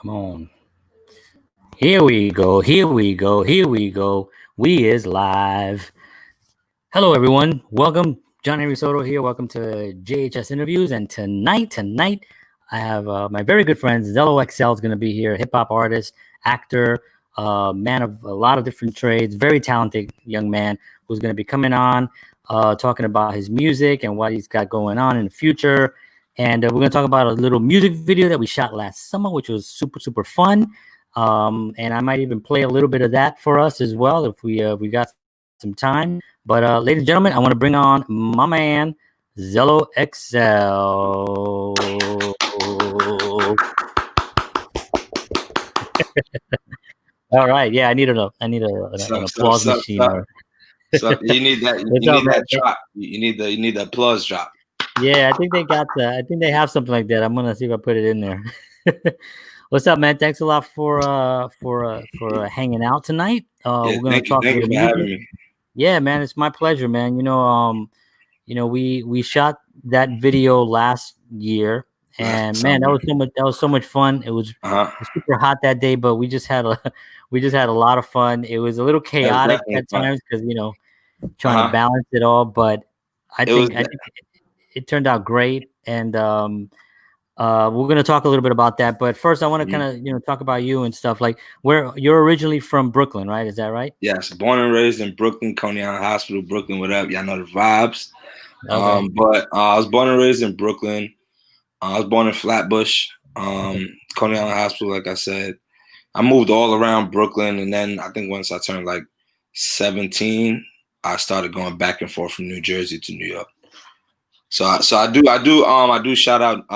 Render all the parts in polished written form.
Come on. Here we go. Here we go. Here we go. We is live. Hello, everyone. Welcome. John Henry Soto here. Welcome to JHS Interviews. And tonight, I have my very good friend Zelo.XL is going to be here. Hip hop artist, actor, man of a lot of different trades. Very talented young man who's going to be coming on, talking about his music and what he's got going on in the future. And we're going to talk about a little music video that we shot last summer, which was super fun. And I might even play a little bit of that for us as well if we got some time. But ladies and gentlemen, I want to bring on my man Zelo.XL. All right, yeah, I need an applause machine. So you need that. You need that drop. You need the applause drop. Yeah, I think they got that. I think they have something like that. I'm gonna see if I put it in there. What's up, man? Thanks a lot for hanging out tonight. We're gonna talk a little music. Yeah, man, it's my pleasure, man. We shot that video last year, and man, that was so much fun. It was super hot that day, but we just had a lot of fun. It was a little chaotic at times because trying to balance it all, but I think it turned out great, and we're going to talk a little bit about that. But first, I want to kind of talk about you and stuff. Like, where you're originally from Brooklyn, right? Is that right? Yes, born and raised in Brooklyn, Coney Island Hospital, Brooklyn. What up? Y'all know the vibes. Okay. But I was born and raised in Brooklyn. I was born in Flatbush, Coney Island Hospital. Like I said, I moved all around Brooklyn, and then I think once I turned like 17, I started going back and forth from New Jersey to New York. So I do shout out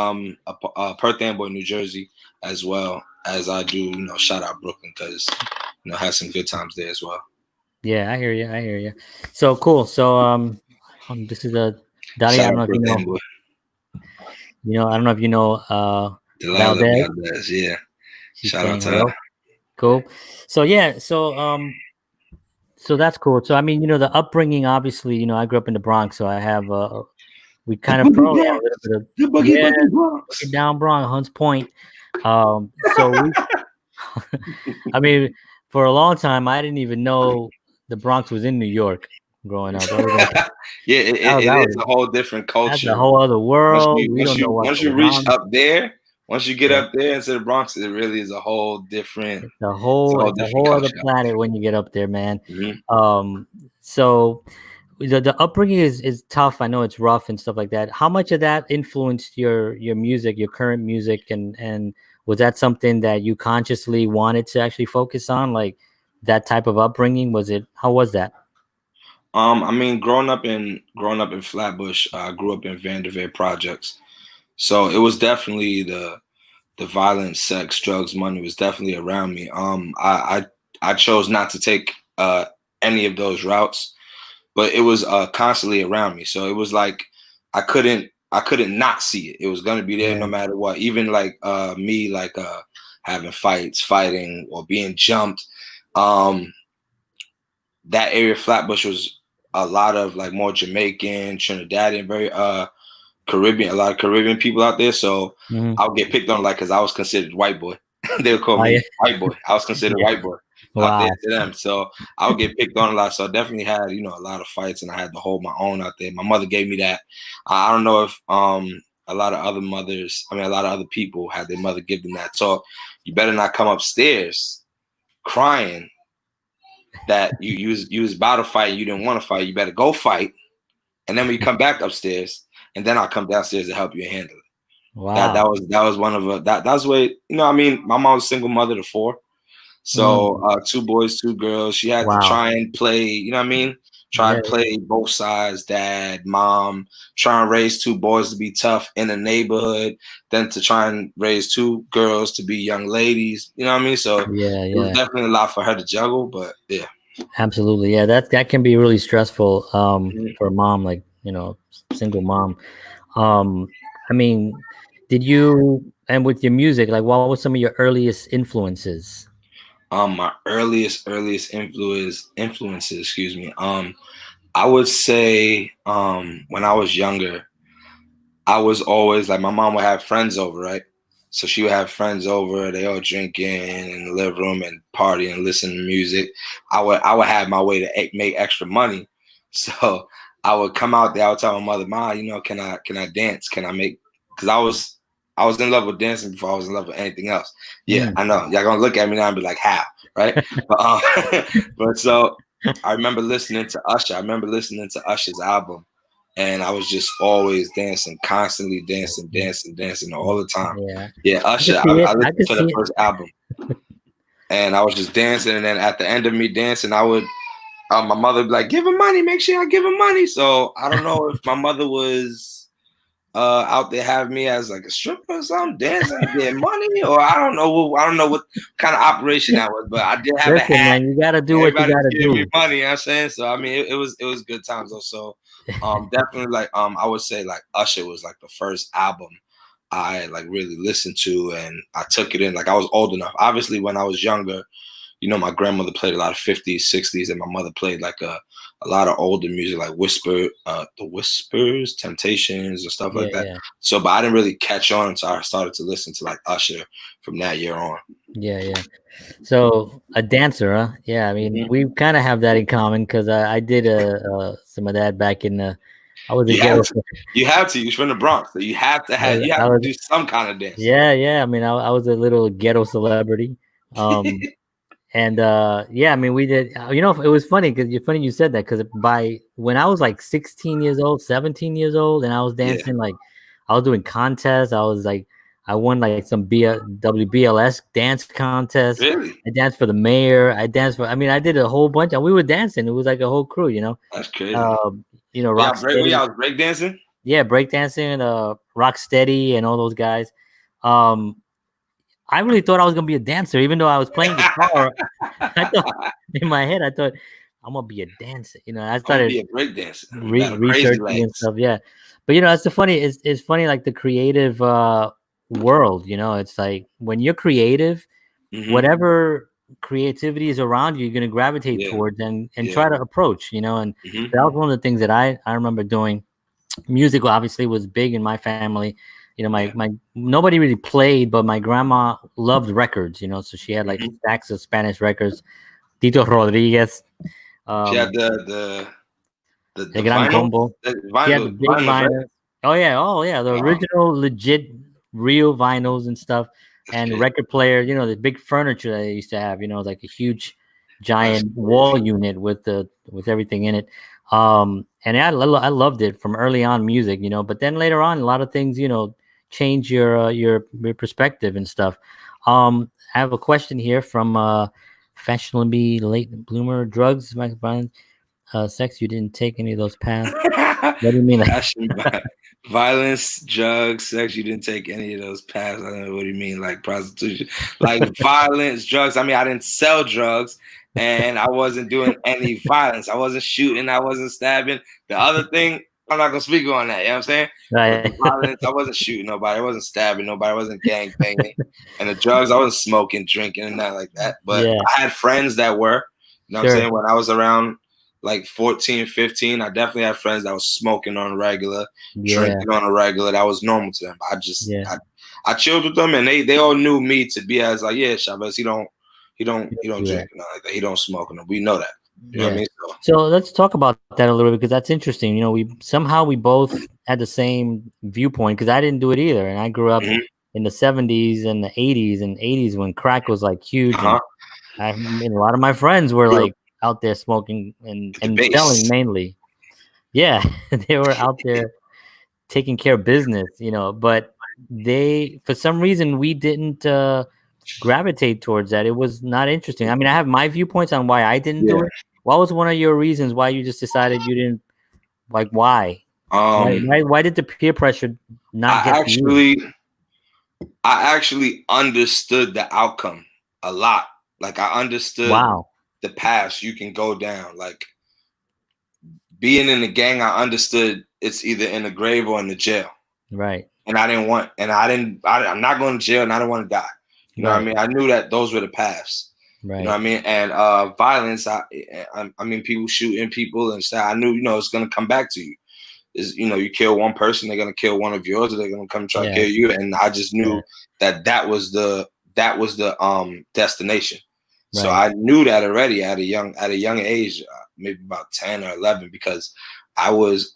Perth, Amboy, New Jersey, as well as I do shout out Brooklyn because had some good times there as well. Yeah, I hear you. So cool. So this is a Daddy. I don't know if you know. I don't know if you know Valdez. Yeah. Shout out to her. Cool. So yeah. So that's cool. So I mean, the upbringing. Obviously, I grew up in the Bronx, so I have we kind of probably have a little bit of down Bronx, Hunts Point. So I mean, for a long time, I didn't even know the Bronx was in New York growing up. It is a whole different culture. That's a whole other world. Once you reach up there, once you get up there into the Bronx, it really is a whole different. It's a whole other planet when you get up there, man. Mm-hmm. So the upbringing is tough. I know it's rough and stuff like that. How much of that influenced your music, your current music, and was that something that you consciously wanted to actually focus on, like that type of upbringing? How was that? I mean, growing up in Flatbush, I grew up in Vanderveer projects, so it was definitely the violence, sex, drugs, money was definitely around me. I chose not to take any of those routes, but it was constantly around me. So it was like I couldn't not see it. It was gonna be there no matter what. Even like me, like having fighting, or being jumped. That area of Flatbush was a lot of like more Jamaican, Trinidadian, very Caribbean, a lot of Caribbean people out there. So I'll get picked on like because I was considered white boy. They would call me white boy. I was considered white boy out there to them. So I would get picked on a lot. So I definitely had a lot of fights, and I had to hold my own out there. My mother gave me that. I don't know if a lot of other people had their mother give them that talk. You better not come upstairs crying that you was about to fight and you didn't want to fight. You better go fight, and then when you come back upstairs, and then I'll come downstairs to help you handle it. Wow, that was one of that's way my mom was a single mother to 4, so 2 boys, 2 girls. She had to try and play, try and play both sides, dad, mom, try and raise 2 boys to be tough in the neighborhood, then to try and raise 2 girls to be young ladies. So it was definitely a lot for her to juggle, but yeah. Absolutely. Yeah, that can be really stressful for a mom, like, single mom. I mean, did you, and with your music, like what were some of your earliest influences? My earliest influences, excuse me. I would say when I was younger, I was always like, my mom would have friends over, right? So she would have friends over, they all drinking in the living room and partying and listening to music. I would have my way to make extra money. So I would come out there, I would tell my mother, Ma, you know, can I dance? Can I make, because I was in love with dancing before I was in love with anything else. Yeah, I know. Y'all gonna look at me now and be like, how? Right? But so I remember listening to Usher. I remember listening to Usher's album. And I was just always dancing, constantly dancing all the time. Yeah, Usher. I listened to the first album, and I was just dancing. And then at the end of me dancing, I would, my mother would be like, "Give him money. Make sure I give him money." So I don't know if my mother was out there having me as like a stripper or something, dancing, getting money, or I don't know what kind of operation that was. But I did have a hat. Man, you gotta do what you gotta do. Me money, you know what I'm saying? So I mean, it was good times also. Definitely like I would say like Usher was like the first album I like really listened to, and I took it in. Like I was old enough. Obviously, when I was younger, you know, my grandmother played a lot of 50s, 60s, and my mother played like a lot of older music, like the Whispers, Temptations, and stuff like that. Yeah. So, but I didn't really catch on until I started to listen to like Usher from that year on. Yeah. So a dancer, huh? Yeah, I mean, we kind of have that in common because I did some of that back in the. I was you have to. You're from the Bronx, so you have to have. You have to do some kind of dance. Yeah. I mean, I was a little ghetto celebrity, and yeah, I mean, we did. You know, it was funny because you said that because when I was like 16 years old, 17 years old, and I was dancing like I was doing contests. I was like. I won like some WBLS dance contest. Really? I danced for the mayor. I did a whole bunch. And we were dancing. It was like a whole crew, you know. That's crazy. You know, Rocksteady. I was break dancing. Yeah, break dancing. Rocksteady and all those guys. I really thought I was gonna be a dancer, even though I was playing guitar. I thought in my head, I'm gonna be a dancer. You know, I started be a break dancer. Researching and stuff. Yeah, but you know, that's the funny. It's funny, like the creative world, you know. It's like when you're creative, whatever creativity is around you, you're going to gravitate towards and try to approach, you know. And that was one of the things that I remember doing. Music obviously was big in my family. You know, my nobody really played, but my grandma loved records, you know, so she had like stacks of Spanish records. Tito Rodriguez. She had the Gran Combo. She had the big vinyl. Right? Oh yeah, the original legit real vinyls and stuff. And record player, you know, the big furniture that they used to have, you know, like a huge giant wall unit with everything in it. And I loved it from early on, music, you know, but then later on a lot of things, you know, change your perspective and stuff. I have a question here from fashionably late bloomer. Drugs, sex, you didn't take any of those paths. What do you mean? Violence, drugs, sex, you didn't take any of those paths. I don't know what you mean, like prostitution, like violence, drugs. I mean, I didn't sell drugs and I wasn't doing any violence. I wasn't shooting, I wasn't stabbing. The other thing, I'm not gonna speak on that, you know what I'm saying? Right. Violence, I wasn't shooting nobody, I wasn't stabbing nobody, I wasn't gang banging. And the drugs, I wasn't smoking, drinking, and not like that. But I had friends that were, you know what I'm saying, when I was around like 14, 15, I definitely had friends that was smoking on a regular, drinking on a regular. That was normal to them. I chilled with them, and they all knew me to be as like, yeah, Chavez, he don't drink, like that. He don't smoke, and we know that. You know what I mean? So let's talk about that a little bit because that's interesting. You know, we both had the same viewpoint because I didn't do it either, and I grew up in the 70s and the 80s and 80s when crack was like huge. And I mean, a lot of my friends were like out there smoking and selling mainly. Yeah, they were out there taking care of business, you know, but for some reason we didn't gravitate towards that. It was not interesting. I mean, I have my viewpoints on why I didn't do it. What was one of your reasons why you just decided you didn't, like, why? Why did the peer pressure not get to you? I actually understood the outcome a lot. Like I understood the paths you can go down. Like being in the gang, I understood it's either in the grave or in the jail. Right. And I'm not going to jail and I don't want to die. You know what I mean? I knew that those were the paths. Right. You know what I mean? And violence, I mean, people shooting people and stuff. I knew, you know, it's going to come back to you. is, you know, you kill one person, they're gonna kill one of yours, or they're gonna come try to kill you. And I just knew that was the destination. So I knew that already at a young age, maybe about 10 or 11, because I was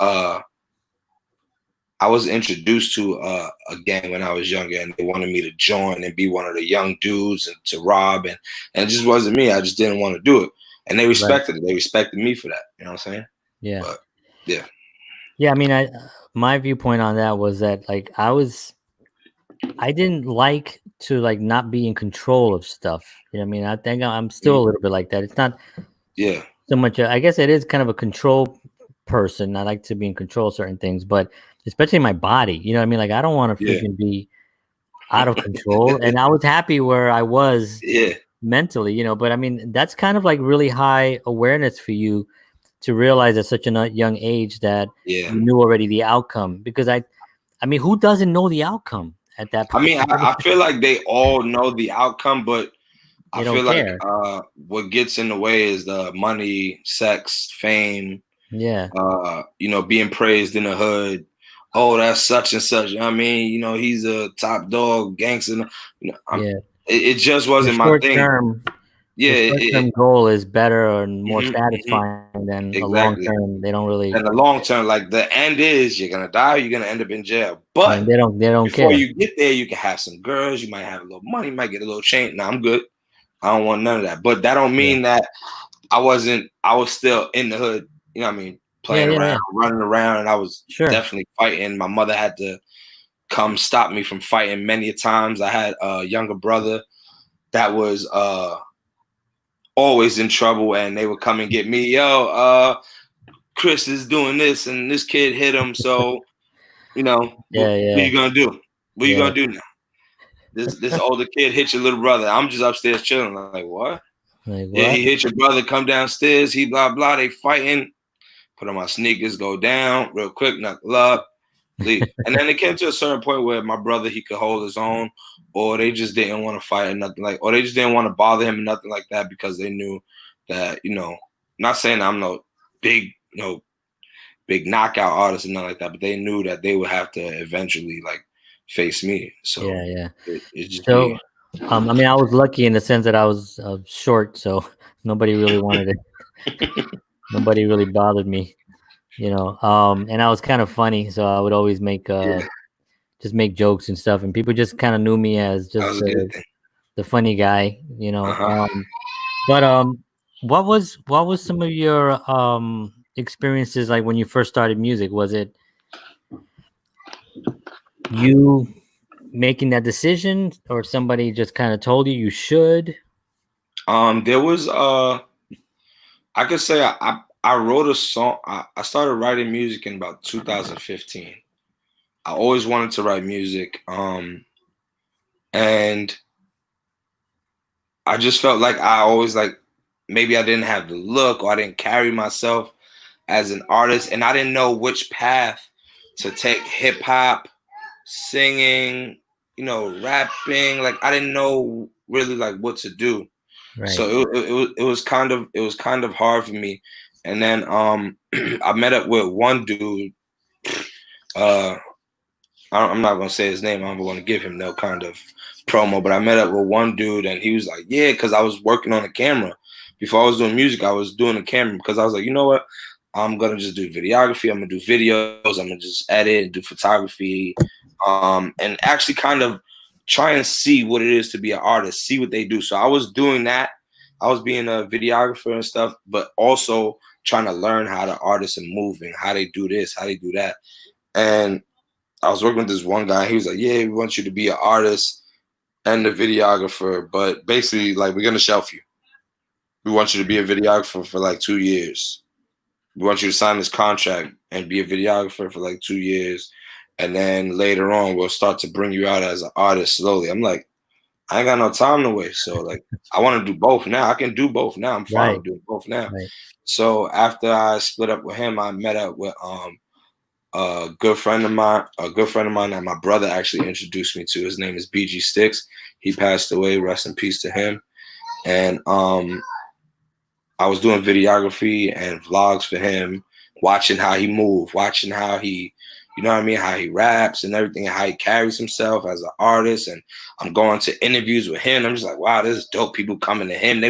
introduced to a gang when I was younger, and they wanted me to join and be one of the young dudes and to rob, and it just wasn't me. I just didn't want to do it, and they respected it. They respected me for that. You know what I'm saying? Yeah. But, yeah. Yeah. I mean, my viewpoint on that was that, like, I didn't like to, like, not be in control of stuff. You know what I mean? I think I'm still a little bit like that. It's not so much. I guess it is kind of a control person. I like to be in control of certain things, but especially my body. You know what I mean? Like, I don't want to freaking be out of control. And I was happy where I was mentally, you know, but I mean, that's kind of like really high awareness for you to realize at such a young age that you knew already the outcome. Because I mean, who doesn't know the outcome at that point? I mean, I feel like they all know the outcome, but I feel like what gets in the way is the money, sex, fame. Yeah. You know, being praised in the hood. Oh, that's such and such. You know what I mean? You know, he's a top dog, gangster. You know, it just wasn't my thing. The short-term goal is better and more satisfying than a long-term. They don't really. And the long-term, like the end is you're gonna die, you're gonna end up in jail. But they don't before care. you get there, you can have some girls, you might have a little money, you might get a little chain. No, I'm good. I don't want none of that. But that don't mean that I was still in the hood, you know what I mean, playing around, running around, and I was definitely fighting. My mother had to come stop me from fighting many times. I had a younger brother that was always in trouble, and they would come and get me. Yo, Chris is doing this, and this kid hit him. So, you know, what are you gonna do? What are you gonna do now? This older kid hit your little brother. I'm just upstairs chilling. I'm like, what? Yeah, he hit your brother. Come downstairs. He blah blah. They fighting. Put on my sneakers. Go down real quick. Knuckle up. Leave. And then it came to a certain point where my brother, he could hold his own, or they just didn't want to fight or nothing like, or they just didn't want to bother him or nothing like that, because they knew that, you know, not saying I'm no big, you know, big knockout artist and nothing like that, but they knew that they would have to eventually like face me. So it just so I mean, I was lucky in the sense that I was short, so nobody really wanted it. Nobody really bothered me, you know. And I was kind of funny, so I would always make just make jokes and stuff, and people just kind of knew me as just the funny guy, you know. But what was some of your experiences like when you first started music? Was it you making that decision, or somebody just kind of told you should? There was I could say I wrote a song. I started writing music in about 2015. I always wanted to write music, and I just felt like I always like maybe I didn't have the look, or I didn't carry myself as an artist, and I didn't know which path to take. Hip hop, singing, you know, rapping. Like I didn't know really like what to do. Right. So it was kind of hard for me. And then I met up with one dude. I'm not gonna say his name. I'm going to give him no kind of promo. But I met up with one dude, and he was like, "Yeah," because I was working on a camera. Before I was doing music, I was doing a camera because I was like, you know what? I'm gonna just do videography. I'm gonna do videos. I'm gonna just edit and do photography, and actually kind of try and see what it is to be an artist. See what they do. So I was doing that. I was being a videographer and stuff, but also trying to learn how the artists are moving, how they do this, how they do that. And I was working with this one guy. He was like, "Yeah, we want you to be an artist and a videographer, but basically, like, we're gonna shelf you. We want you to be a videographer for like 2 years. We want you to sign this contract and be a videographer for like 2 years, and then later on, we'll start to bring you out as an artist slowly." I'm like, I ain't got no time to waste. So like, I want to do both now. I can do both now. I'm fine with doing both now. Right. So after I split up with him, I met up with a good friend of mine that my brother actually introduced me to. His name is BG Styx. He passed away. Rest in peace to him. And I was doing videography and vlogs for him watching how he moves, watching how he, you know what I mean, how he raps and everything, and how he carries himself as an artist. And I'm going to interviews with him. I'm just like, wow, this is dope. People coming to him.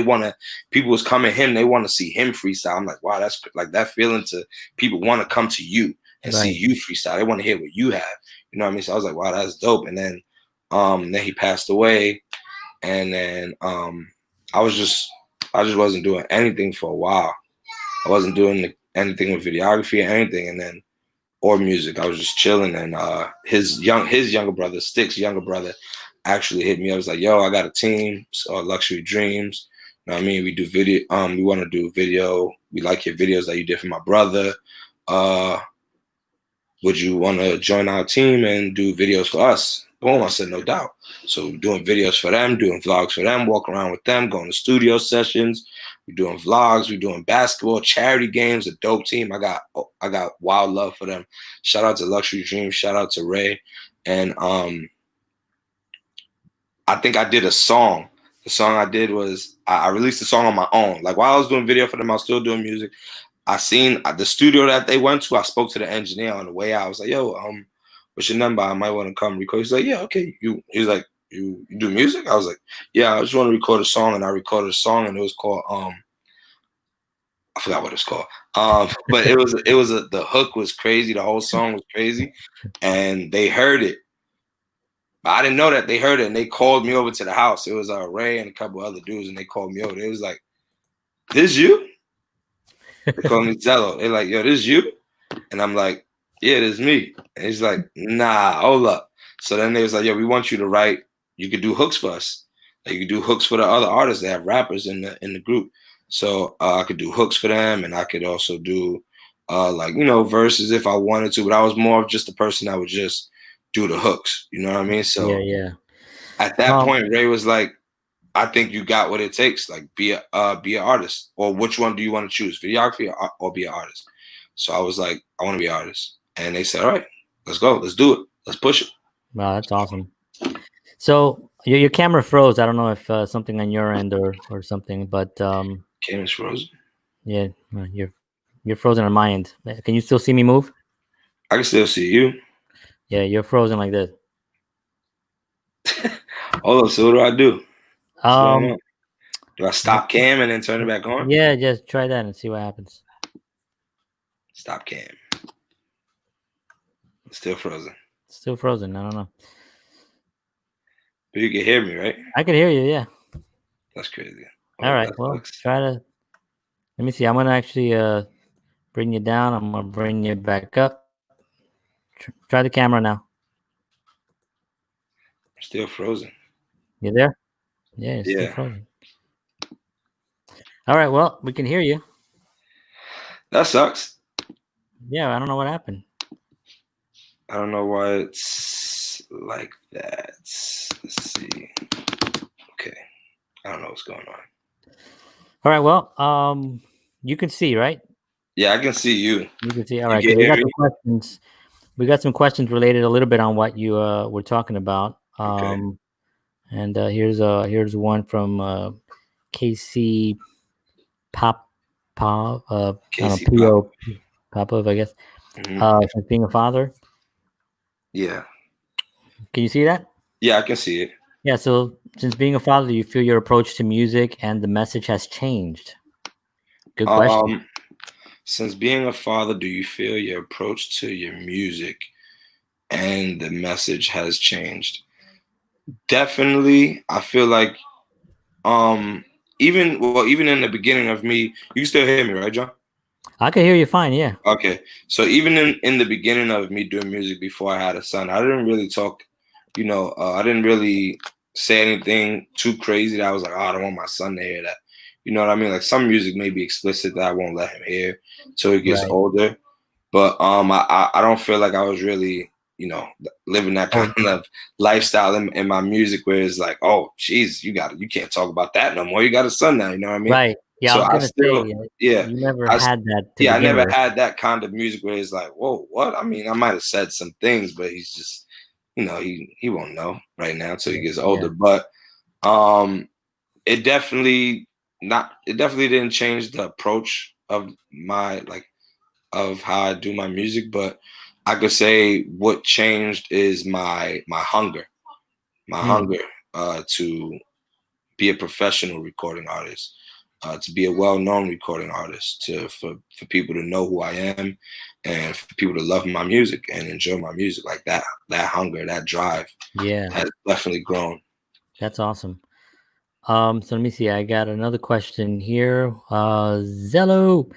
People was coming to him. They want to see him freestyle. I'm like, wow, that's like that feeling to people want to come to you and see you freestyle. They want to hear what you have. You know what I mean? So I was like, wow, that's dope. And then he passed away. And then I just wasn't doing anything for a while. I wasn't doing anything with videography or anything, and then or music. I was just chilling, and his younger brother, Styx' younger brother, actually hit me. I was like, "Yo, I got a team, Luxury Dreams. You know what I mean? We do video. We want to do video. We like your videos that you did for my brother. Would you want to join our team and do videos for us?" Boom, I said, no doubt. So we're doing videos for them, doing vlogs for them, walking around with them, going to studio sessions. We're doing vlogs. We're doing basketball, charity games, a dope team. I got wild love for them. Shout out to Luxury Dreams. Shout out to Ray. And I think I did a song. The song I did was I released a song on my own. Like while I was doing video for them, I was still doing music. I seen the studio that they went to. I spoke to the engineer on the way out. I was like, yo, what's your number? I might want to come record. He's like, yeah, okay. He's like, you do music? I was like, yeah, I just want to record a song. And I recorded a song, and it was called I forgot what it's called. But the hook was crazy. The whole song was crazy, and they heard it. But I didn't know that they heard it, and they called me over to the house. It was Ray and a couple other dudes, and they called me over. It was like, this you? They called me Zelo. They're like, yo, this you? And I'm like, yeah, this me. And he's like, nah, hold up. So then they was like, yo, we want you to write. You could do hooks for us. Like, you could do hooks for the other artists. They have rappers in the group. So I could do hooks for them, and I could also do like, you know, verses if I wanted to. But I was more of just the person that would just do the hooks. You know what I mean? So yeah. At that point, Ray was like, I think you got what it takes. Like, be an artist. Or which one do you want to choose, videography or be an artist? So I was like, I want to be an artist. And they said, all right, let's go. Let's do it. Let's push it. Wow, that's awesome. So your camera froze. I don't know if something on your end or something, but camera's frozen. Yeah, you're frozen on my end. Can you still see me move? I can still see you. Yeah, you're frozen like this. Hold up. So what do I do? Do I stop cam and then turn it back on? Yeah, just try that and see what happens. Stop cam. Still frozen. Still frozen. I don't know. But you can hear me, right? I can hear you, yeah. That's crazy. All right, well, try to... Let me see. I'm going to actually bring you down. I'm going to bring you back up. Try the camera now. Still frozen. You there? Yeah, it's still frozen. All right, well, we can hear you. That sucks. Yeah, I don't know what happened. I don't know why it's like that. Let's see. Okay. I don't know what's going on. All right, well, you can see, right? Yeah, I can see you. You can see. All right, we got some questions. We got some questions related a little bit on what you were talking about. Okay. And here's one from KC Popov, Popov, I guess. From being a father. Yeah. Can you see that? Yeah, I can see it. Yeah. So since being a father, do you feel your approach to music and the message has changed? Good question. Since being a father, do you feel your approach to your music and the message has changed? Definitely. I feel like even in the beginning of me, you can still hear me, right, John? I can hear you fine, yeah. Okay. So even in the beginning of me doing music before I had a son, I didn't really talk, I didn't really say anything too crazy that I was like, oh, I don't want my son to hear that. You know what I mean? Like some music may be explicit that I won't let him hear till he gets older. But I don't feel like I was really, living that kind of lifestyle in my music where it's like, oh, geez, you can't talk about that no more. You got a son now, you know what I mean? Right. Yeah, so I was gonna say, you never had that. I never had that kind of music where it's like, whoa, what? I mean, I might have said some things, but he's just, he won't know right now until he gets older. But it definitely didn't change the approach of my of how I do my music, but I could say what changed is my hunger to be a professional recording artist, to be a well-known recording artist, for people to know who I am, and for people to love my music and enjoy my music. Like that hunger, that drive, has definitely grown. That's awesome. So let me see. I got another question here. Zelo,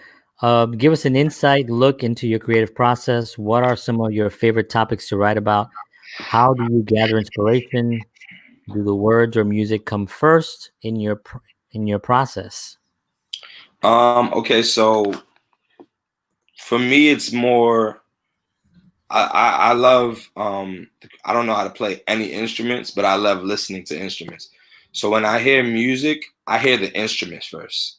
give us an insight look into your creative process. What are some of your favorite topics to write about? How do you gather inspiration? Do the words or music come first in your process? Okay, so for me, it's more. I love. I don't know how to play any instruments, but I love listening to instruments. So when I hear music, I hear the instruments first.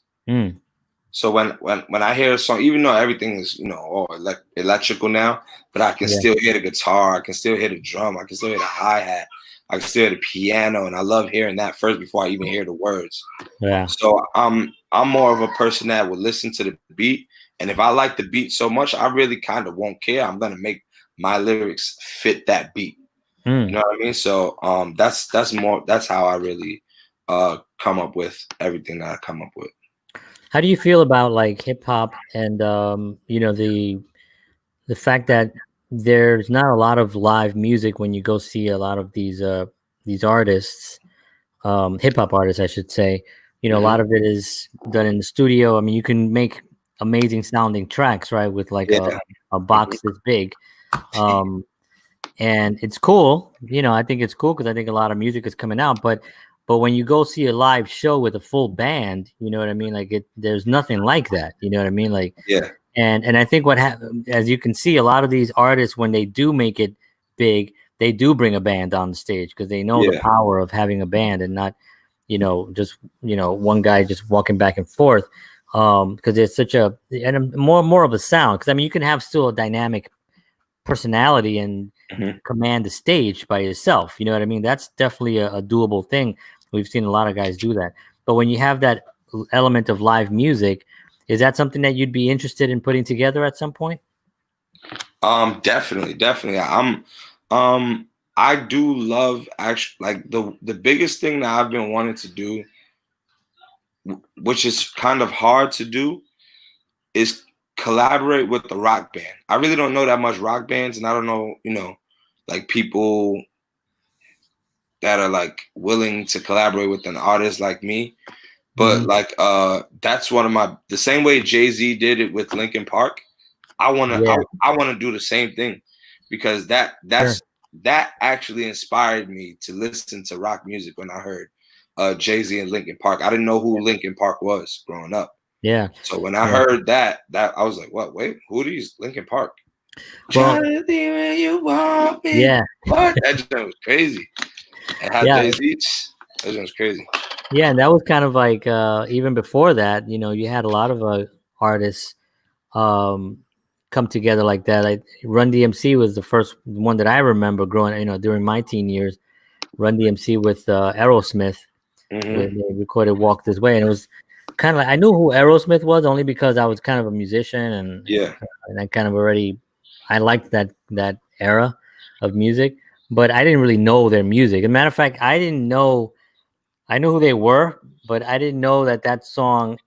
So when I hear a song, even though everything is all electrical now, but I can still hear the guitar, I can still hear the drum, I can still hear the hi-hat, I can still hear the piano, and I love hearing that first before I even hear the words. Yeah. So I'm more of a person that would listen to the beat, and if I like the beat so much, I really kind of won't care. I'm gonna make my lyrics fit that beat. You know what I mean? So that's how I really come up with everything that I come up with. How do you feel about like hip hop and the fact that there's not a lot of live music when you go see a lot of these artists, hip hop artists, I should say. A lot of it is done in the studio. I mean, you can make amazing sounding tracks, right, with like a box this big, and it's cool. I think it's cool because I think a lot of music is coming out, but when you go see a live show with a full band, you know what I mean? Like there's nothing like that. You know what I mean? Like, and I think as you can see, a lot of these artists, when they do make it big, they do bring a band on the stage because they know the power of having a band and not, just one guy just walking back and forth. Because it's such more of a sound. Because I mean, you can have still a dynamic personality and command the stage by yourself. You know what I mean? That's definitely a doable thing. We've seen a lot of guys do that. But when you have that element of live music, is that something that you'd be interested in putting together at some point? Definitely. I do love actually, like the biggest thing that I've been wanting to do, which is kind of hard to do, is collaborate with the rock band. I really don't know that much rock bands, and I don't know, like people that are like willing to collaborate with an artist like me. But like that's one of the same way Jay-Z did it with Linkin Park. I wanna do the same thing, because that actually inspired me to listen to rock music when I heard Jay-Z and Linkin Park. I didn't know who Linkin Park was growing up. Yeah. So when I heard that I was like, what? Wait, who are these? Linkin Park. Well, Try to be where you want me. Yeah. What? That just was crazy. And how Jay-Z, that was crazy. Yeah, and that was kind of like even before that, you had a lot of artists come together like that. Run DMC was the first one that I remember growing, during my teen years. Run DMC with Aerosmith, when they recorded "Walk This Way," and it was kind of like I knew who Aerosmith was only because I was kind of a musician, and I kind of I liked that era of music, but I didn't really know their music. As a matter of fact, I knew who they were, but I didn't know that song.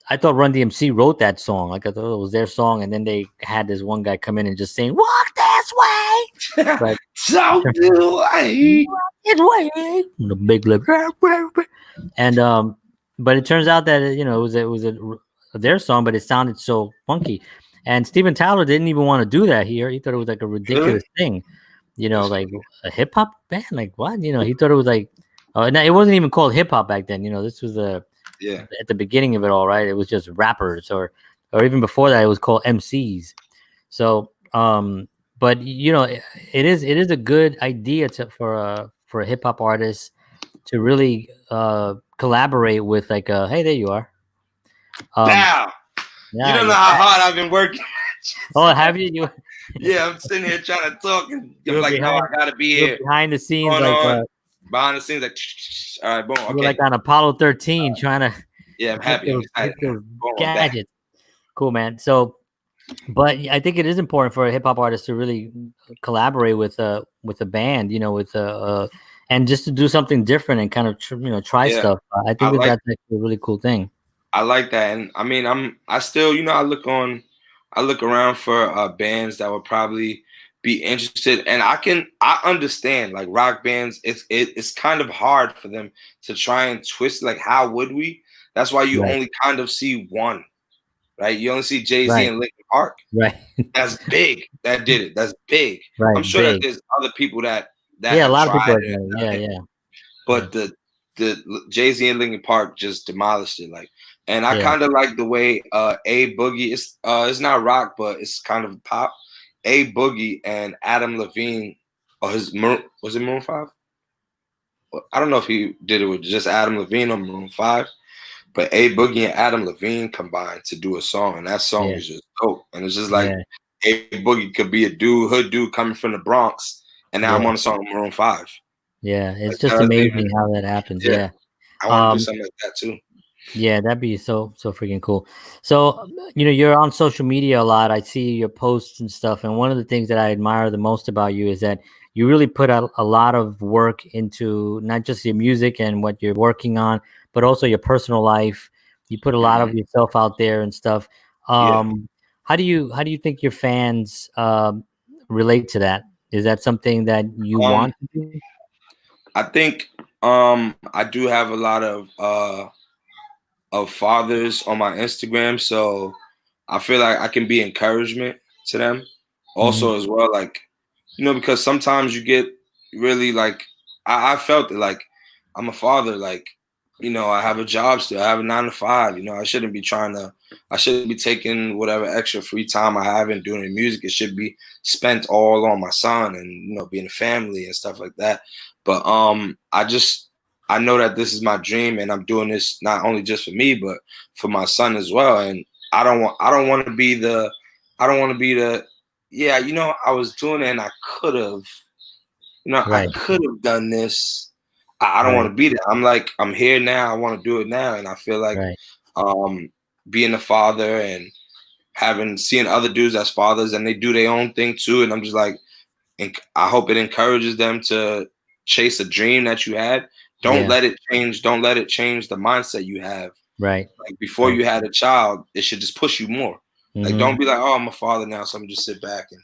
I thought Run DMC wrote that song. Like I thought it was their song, and then they had this one guy come in and just sing "Walk This Way." But, so do I. It's way the big lip, and but it turns out that it was their song, but it sounded so funky. And Steven Tyler didn't even want to do that here. He thought it was like a ridiculous thing, like a hip hop band. Like what? He thought it was like, no, it wasn't even called hip hop back then. This was at the beginning of it all, right? It was just rappers, or even before that, it was called MCs. So, but it is a good idea for a hip hop artist to really collaborate with hey, there you are. Now, you don't know how hard I've been working. Oh, have you? Yeah, I'm sitting here trying to talk, and I'm like, no, I gotta be here. Behind the scenes, behind the scenes, like, all right, boom, okay. You were like on Apollo 13, trying to. Yeah, I'm happy. Gadgets. Cool, man. So, But I think it is important for a hip hop artist to really collaborate with a band, you know, and just to do something different and kind of try stuff. I think that's actually a really cool thing. I like that, and I mean, I still, I look around for bands that would probably be interested, and I understand like rock bands. It's kind of hard for them to try and twist. Like, how would we? That's why you only kind of see one, right? You only see Jay-Z and Linkin Park. Right. That's big. That did it. That's big. Right. I'm sure that there's other people that a lot of people. Yeah. But the Jay-Z and Linkin Park just demolished it. Like, and I kind of like the way A Boogie it's not rock, but it's kind of pop. A Boogie and Adam Levine, or was it Maroon 5? I don't know if he did it with just Adam Levine on Maroon 5, but A Boogie and Adam Levine combined to do a song, and that song is just dope. And it's just like A Boogie could be a hood dude coming from the Bronx, and now I'm on a song with Maroon 5. Yeah, it's just amazing how that happens. Yeah. I want to do something like that too. Yeah, that'd be so freaking cool. So, you're on social media a lot. I see your posts and stuff. And one of the things that I admire the most about you is that you really put a lot of work into not just your music and what you're working on, but also your personal life. You put a lot of yourself out there and stuff. How do you think your fans relate to that? Is that something that you want to do? I think I do have a lot of fathers on my Instagram, so I feel like I can be encouragement to them also as well, like, because sometimes you get really like I felt it, like I'm a father, like, I have a job still, I have a 9 to 5, I shouldn't be taking whatever extra free time I have and doing music. It should be spent all on my son and being a family and stuff like that. But I know that this is my dream, and I'm doing this not only just for me, but for my son as well. And I don't want to be the I was doing it and I could have, I could have done this. I don't want to be there. I'm like, I'm here now. I want to do it now. And I feel like being a father and seeing other dudes as fathers, and they do their own thing too. And I'm just like, I hope it encourages them to chase a dream that you had. Don't let it change. Don't let it change the mindset you have. Right. Like before you had a child, it should just push you more. Like, don't be like, oh, I'm a father now, so I'm just sit back and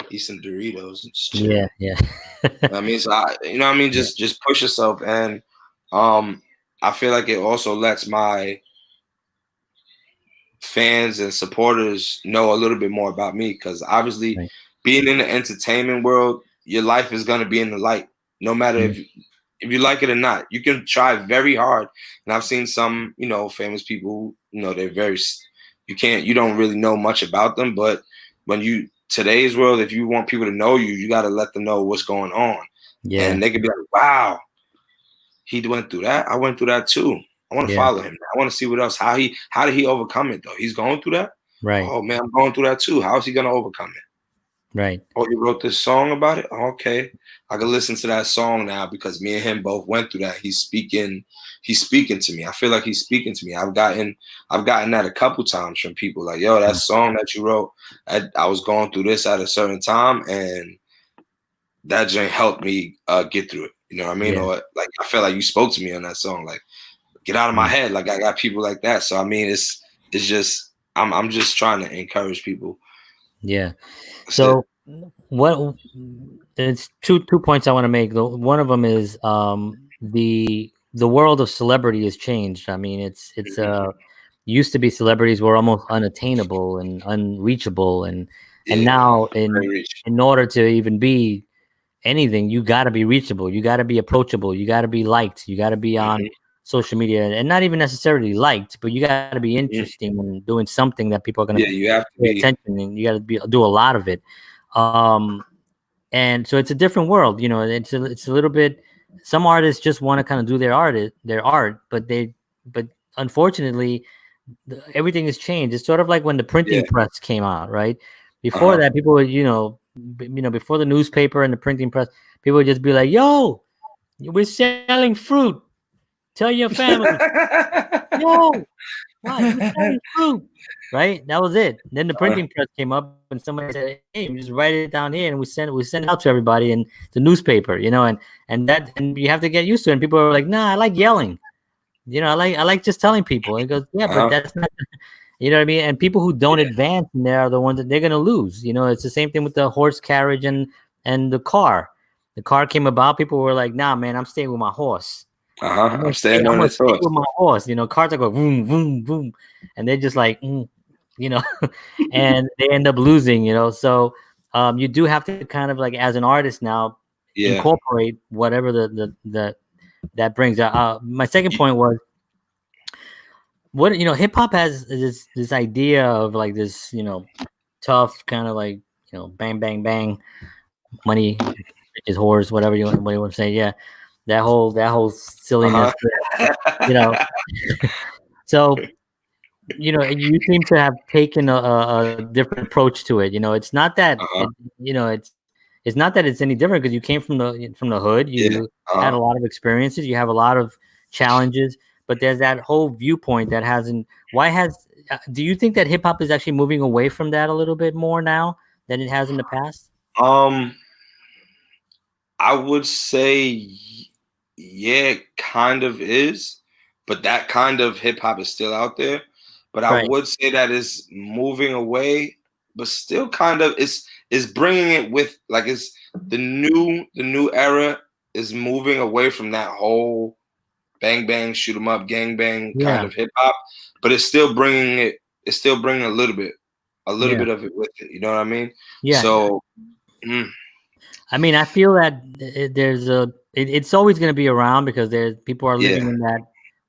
eat some Doritos and just chill. Yeah. I mean, so just push yourself. And I feel like it also lets my fans and supporters know a little bit more about me, because obviously being in the entertainment world, your life is going to be in the light, no matter if you like it or not. You can try very hard, and I've seen some famous people, you don't really know much about them, but today's world, if you want people to know you, you got to let them know what's going on. And they could be like, wow, he went through that, I went through that too. I want to follow him. I want to see what else. How did he overcome it though? He's going through that. Right. Oh man, I'm going through that too. How is he going to overcome it? Right. Oh, he wrote this song about it. Okay, I can listen to that song now because me and him both went through that. He's speaking to me. I feel like he's speaking to me. I've gotten that a couple times from people like, yo, that song that you wrote, I was going through this at a certain time, and that just helped me get through it. You know what I mean? Or like, I feel like you spoke to me on that song. Like, get out of my head. Like, I got people like that. So I mean, it's just I'm just trying to encourage people. Yeah. So it's two points I want to make. One of them is the world of celebrity has changed. I mean, it's used to be celebrities were almost unattainable and unreachable, and now in order to even be anything, you got to be reachable, you got to be approachable, you got to be liked, you got to be on social media, and not even necessarily liked, but you got to be interesting and doing something that people are going to pay attention, and you got to do a lot of it. And so it's a different world, it's a little bit, some artists just want to kind of do their art, but unfortunately everything has changed. It's sort of like when the printing press came out, right? Before that, people would, before the newspaper and the printing press, people would just be like, yo, we're selling fruit. Tell your family. Yo, What? Who's selling fruit? Right? That was it. Then the printing press came up, and somebody said, "Hey, you just write it down here," and we send it out to everybody in the newspaper. And you have to get used to it. And people are like, "Nah, I like yelling. I like just telling people." And it goes, "Yeah, but that's not." You know what I mean? And people who don't advance in there are the ones that they're going to lose. It's the same thing with the horse carriage and the car. The car came about. People were like, "Nah, man, I'm staying with my horse. I'm staying on this horse. horse With my horse." Cars are going boom, boom, boom, and they're just like, and they end up losing. So you do have to kind of like as an artist now incorporate whatever that brings. My second point was. What hip hop has this idea of like this tough kind of like bang bang bang money bitches whores whatever you want to say that whole silliness so you seem to have taken a different approach to it. It's not that it's not that it's any different because you came from the hood. You had a lot of experiences. You have a lot of challenges. But there's that whole viewpoint that hasn't. Do you think that hip hop is actually moving away from that a little bit more now than it has in the past? I would say, yeah, it kind of is, but that kind of hip hop is still out there. But I would say that is moving away, but still kind of is bringing it with like it's the new era is moving away from that whole bang bang shoot 'em up gang bang kind of hip hop, but it's still bringing a little bit of it with it. You know what I mean? Yeah. So, I mean, I feel that it's always going to be around because people are living in that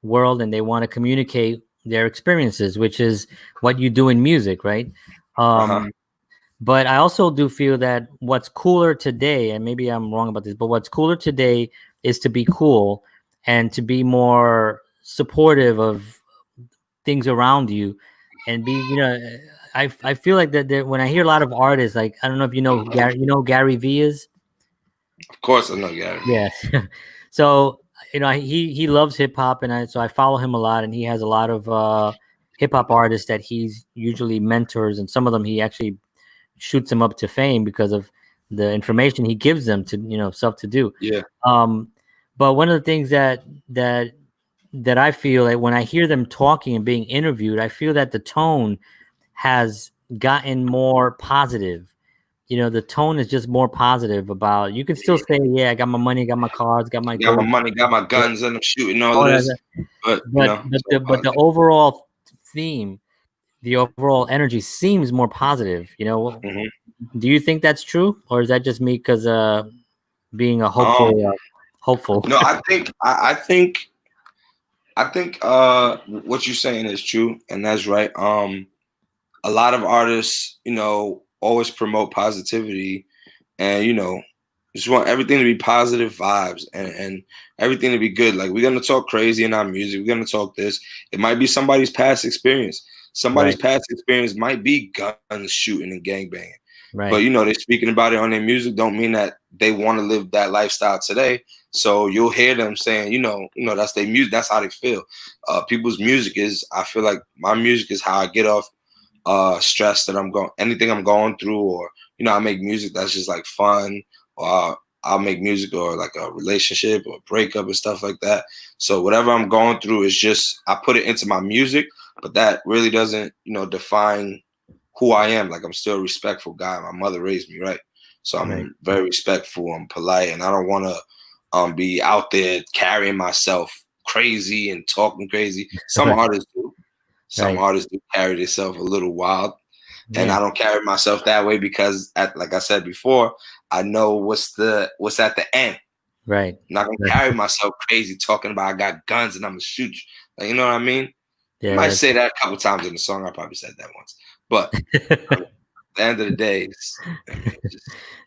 world and they want to communicate their experiences, which is what you do in music, right? But I also do feel that what's cooler today, and maybe I'm wrong about this, but what's cooler today is to be cool and to be more supportive of things around you and be, I feel like that when I hear a lot of artists, like, I don't know if you know Gary Vee is. Of course I know Gary. Yes. So, he loves hip hop so I follow him a lot, and he has a lot of hip hop artists that he's usually mentors, and some of them he actually shoots them up to fame because of the information he gives them to, stuff to do. Yeah. But one of the things that I feel like when I hear them talking and being interviewed, I feel that the tone has gotten more positive. The tone is just more positive about. You can still say, "Yeah, I got my money, got my cars, got my money, got my guns, and I'm shooting all of this." But the overall theme, the overall energy seems more positive. Do you think that's true, or is that just me because being a hopeful? No, I think what you're saying is true, and that's right. A lot of artists, always promote positivity, and just want everything to be positive vibes and everything to be good. Like, we're gonna talk crazy in our music. We're gonna talk this. It might be somebody's past experience. Somebody's past experience might be guns shooting and gangbanging. Right. But they're speaking about it on their music. Don't mean that they want to live that lifestyle today. So you'll hear them saying, that's their music. That's how they feel. People's music is. I feel like my music is how I get off stress that anything I'm going through, or I make music that's just like fun, or I'll make music or like a relationship or breakup and stuff like that. So whatever I'm going through is just I put it into my music, but that really doesn't define who I am. Like, I'm still a respectful guy. My mother raised me right, so I'm very respectful. I'm polite, and I don't want to be out there carrying myself crazy and talking crazy. Some artists do. Some artists do carry themselves a little wild, and I don't carry myself that way because, like I said before, I know what's at the end. Right. I'm not gonna carry myself crazy talking about I got guns and I'm gonna shoot you. Like, you know what I mean? Yeah, I might say that a couple times in the song. I probably said that once, but at the end of the day, it's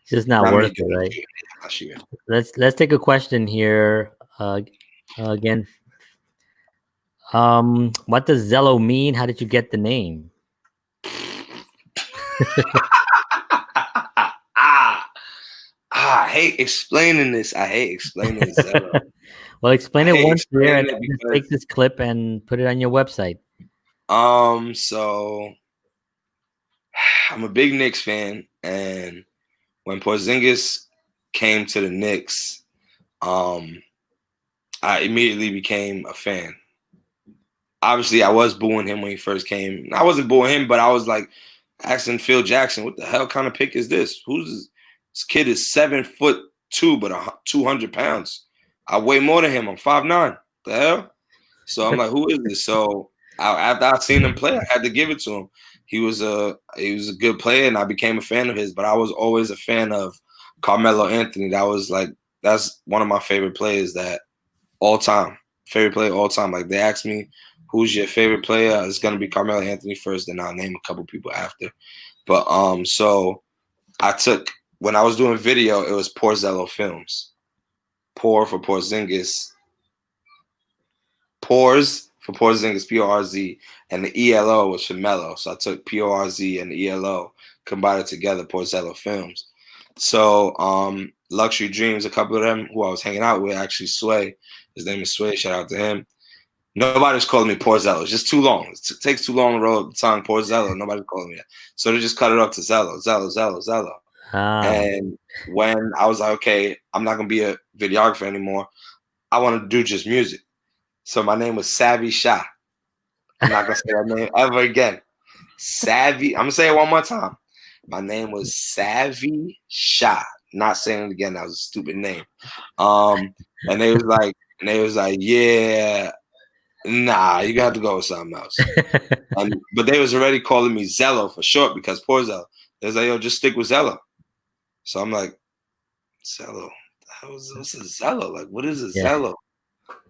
just not worth it, right? Let's take a question here again. What does Zelo mean? How did you get the name? I hate explaining this. Zelo. Well, explain it once here, and just take this clip and put it on your website. So I'm a big Knicks fan, and when Porzingis came to the Knicks, I immediately became a fan. Obviously, I was booing him when he first came. I wasn't booing him, but I was like asking Phil Jackson, "What the hell kind of pick is this? This kid is 7'2", but 200 pounds. I weigh more than him. I'm 5'9". The hell?" So I'm like, "Who is this?" So after I seen him play, I had to give it to him. He was a good player, and I became a fan of his. But I was always a fan of Carmelo Anthony. That's one of my favorite players that all time. Favorite player all time. Like they asked me, "Who's your favorite player?" It's gonna be Carmelo Anthony first, then I'll name a couple people after. But so I took when I was doing video, it was Porzello Films. Pour for Porzingis. Pores for Porzingis, Porz, and the ELO was for Melo. So I took Porz and the ELO, combined it together, Porzello Films. So Luxury Dreams, a couple of them who I was hanging out with, actually Sway. His name is Sway. Shout out to him. Nobody's calling me Porzello. It's just too long. It takes too long to roll the tongue, Porzello. Nobody's calling me that. So they just cut it up to Zelo. And when I was like, okay, I'm not going to be a videographer anymore. I want to do just music. So my name was Savvy Shah. I'm not going to say that name ever again. Savvy. I'm going to say it one more time. My name was Savvy Shah. Not saying it again. That was a stupid name. And they was like, yeah, nah, you got to go with something else. But they was already calling me Zelo for short because Porzello. They was like, yo, just stick with Zelo. So I'm like, Zelo? What's a Zelo? Like, what is a Zelo?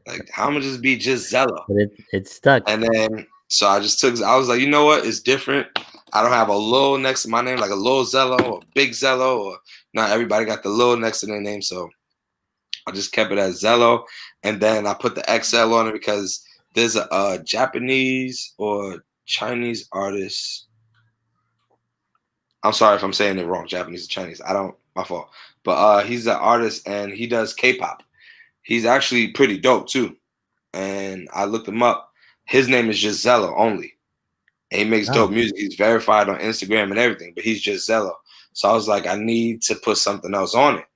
Like, how much just be just Zelo? But it's stuck. And then, so I was like, you know what? It's different. I don't have a little next to my name, like a little Zelo or big Zelo, or not everybody got the little next to their name. So I just kept it as Zelo. And then I put the XL on it because there's a Japanese or Chinese artist. I'm sorry if I'm saying it wrong, Japanese or Chinese. My fault. But he's an artist and he does K-pop. He's actually pretty dope too. And I looked him up. His name is just Zelo only. And he makes dope music. He's verified on Instagram and everything, but he's just Zelo. So I was like, I need to put something else on it.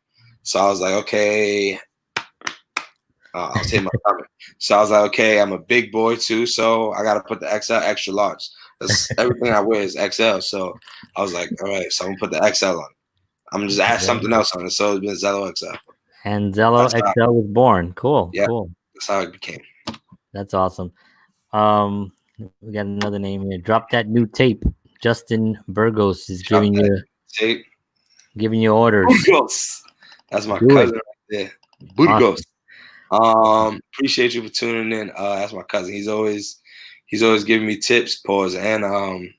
So I was like, okay. I'll take my comment. So I was like, okay, I'm a big boy too, so I gotta put the XL extra large. That's everything I wear is XL. So I was like, all right, so I'm gonna put the XL on it. I'm gonna just add something else on it. So it's been Zelo.XL. And Zelo.XL was born. Cool. Yeah, cool. That's how it became. That's awesome. We got another name here. Drop that new tape. Justin Burgos is giving you orders. Burgos. That's my cousin right there. Burgos. Awesome. Appreciate you for tuning in. That's my cousin. He's always giving me tips, and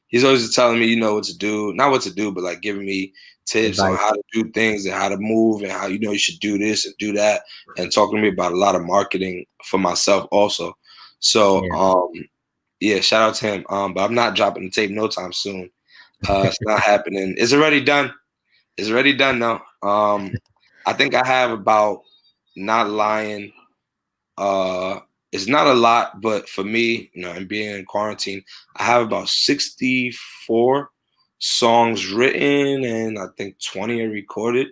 he's always telling me, what to do. Not what to do, but like giving me tips on how to do things and how to move and how you should do this and do that, and talking to me about a lot of marketing for myself also. So shout out to him. But I'm not dropping the tape no time soon. It's not happening. It's already done. It's already done though. I think I have about, not lying, it's not a lot, but for me, and being in quarantine, I have about 64 songs written and I think 20 are recorded.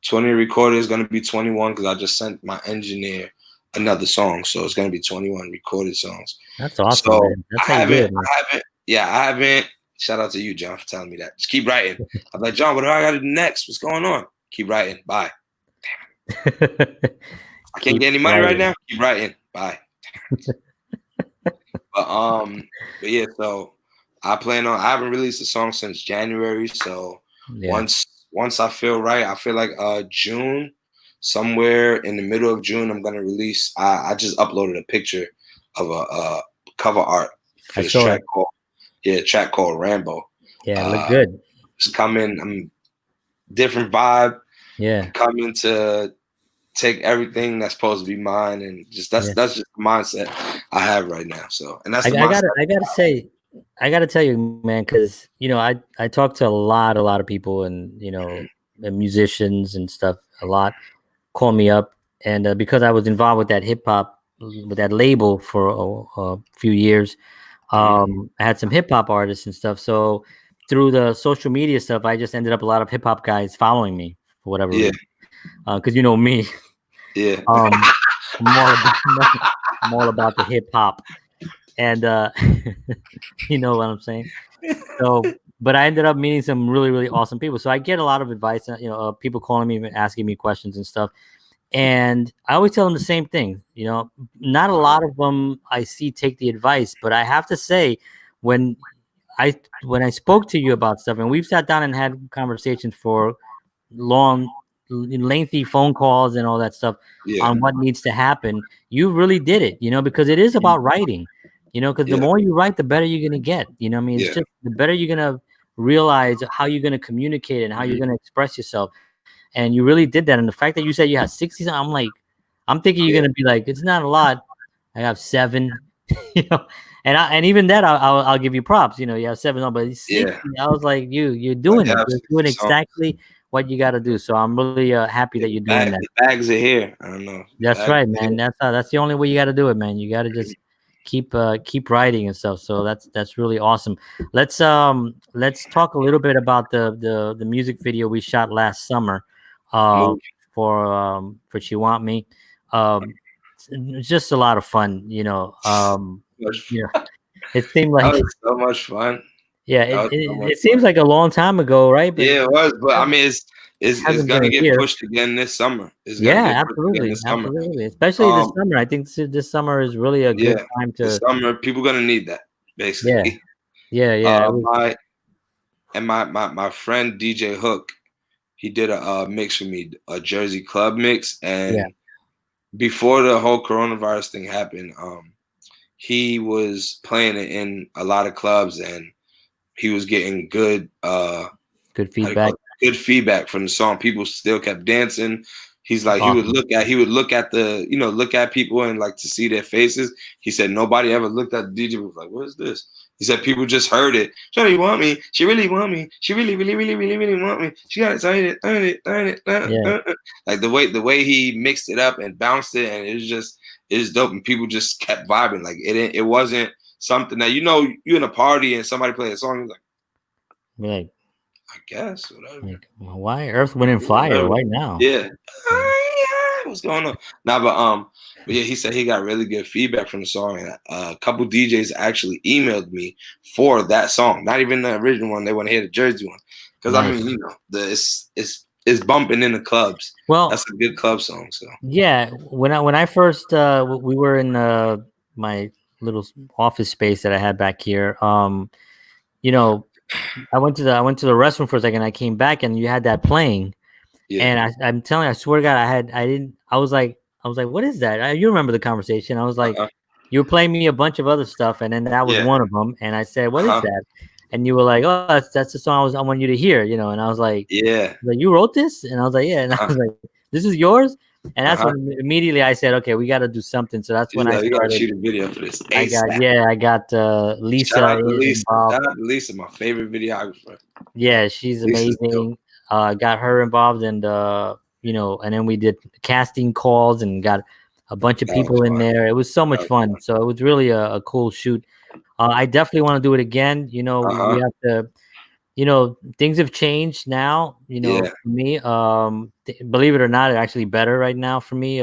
20 recorded is going to be 21 because I just sent my engineer another song, so it's going to be 21 recorded songs. That's awesome. So man. That's I haven't. Shout out to you, John, for telling me that. Just keep writing. I'm like, John, what do I got to do next? What's going on? Keep writing. Bye. I can't get any money right now. Keep writing. Bye. but yeah, so I haven't released a song since January. So once I feel right, I feel like June, somewhere in the middle of June, I'm gonna release. I just uploaded a picture of a cover art for this track called Rambo. Yeah, look good. It's coming. I'm different vibe. Yeah, I'm coming to take everything that's supposed to be mine, and that's just the mindset I have right now. So, and that's I gotta tell you, man, because I talk to a lot of people, and and musicians and stuff. A lot call me up, and because I was involved with that hip hop with that label for a few years. I had some hip hop artists and stuff. So through the social media stuff, I just ended up a lot of hip hop guys following me for whatever reason. Because you know me, Yeah. I'm all about the hip hop, and you know what I'm saying. So, but I ended up meeting some really, really awesome people. So I get a lot of advice, people calling me, asking me questions and stuff. And I always tell them the same thing. Not a lot of them I see take the advice, but I have to say, when I spoke to you about stuff, and we've sat down and had conversations for long, lengthy phone calls and all that stuff on what needs to happen, you really did it, because it is about writing, because the more you write, the better you're going to get, I mean, it's just the better you're going to realize how you're going to communicate and how you're going to express yourself. And you really did that. And the fact that you said you had 60, I'm thinking you're going to be like, it's not a lot. I have 7, and even that I'll give you props. You have 7, but 60. I was like, you're doing it. You're doing exactly what you got to do. So I'm really happy that you're doing that. The bags are here. I don't know. That's right, man. That's the only way you got to do it, man. You got to just keep writing and stuff. So that's really awesome. Let's talk a little bit about the music video we shot last summer for She Want Me. It's just a lot of fun, It seemed like that was so much fun. Yeah, it seems like a long time ago, right? But it was, but I mean, it's gonna get pushed again this summer. Absolutely, especially this summer. I think this summer is really a good time to. This summer, people gonna need that, basically. Yeah. My friend DJ Hook, he did a mix for me, a Jersey club mix, and before the whole coronavirus thing happened, he was playing it in a lot of clubs, and he was getting good feedback. Good feedback from the song. People still kept dancing. He's like, he would look at the, look at people and like to see their faces. He said nobody ever looked at the DJ and was like, what is this? He said people just heard it. She really want me. She really want me. She really, really, really, really, really want me. She got it, earn it. Like the way he mixed it up and bounced it, and it's dope. And people just kept vibing. Like it wasn't something that you're in a party and somebody play a song, like I guess whatever. Like, why Earth, Wind, and Fire right now? Yeah. What's going on? But yeah, he said he got really good feedback from the song, and a couple DJs actually emailed me for that song. Not even the original one; they want to hear the Jersey one, because I mean, it's bumping in the clubs. Well, that's a good club song. So yeah, when I first we were in my little office space that I had back here. I went to the restroom for a second. I came back and you had that playing, and I'm telling you, I swear to God, I was like, what is that? You remember the conversation? I was like, you were playing me a bunch of other stuff, and then that was one of them. And I said, what is that? And you were like, oh, that's the song I want you to hear, And I was like, like, you wrote this? And I was like, yeah. And I was like, this is yours? And that's when immediately I said, okay, we got to do something. So that's when I started. You got to shoot a video for this. I got Lisa. Shout out to Lisa, my favorite videographer. Yeah, she's amazing. Got her involved, and and then we did casting calls and got a bunch of people in there. It was so much fun. So it was really a cool shoot. I definitely want to do it again. We have to. Things have changed now, for me. Believe it or not, it's actually better right now for me